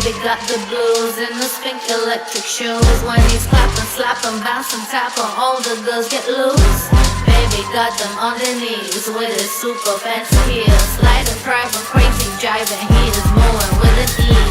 Baby got the blues in the pink electric shoes. When he's clapping, slapping, bouncing, tapping, all the girls get loose. Baby got them on their knees with his super fancy heels. Sliding, driving, crazy, jiving, he is moving with an ease.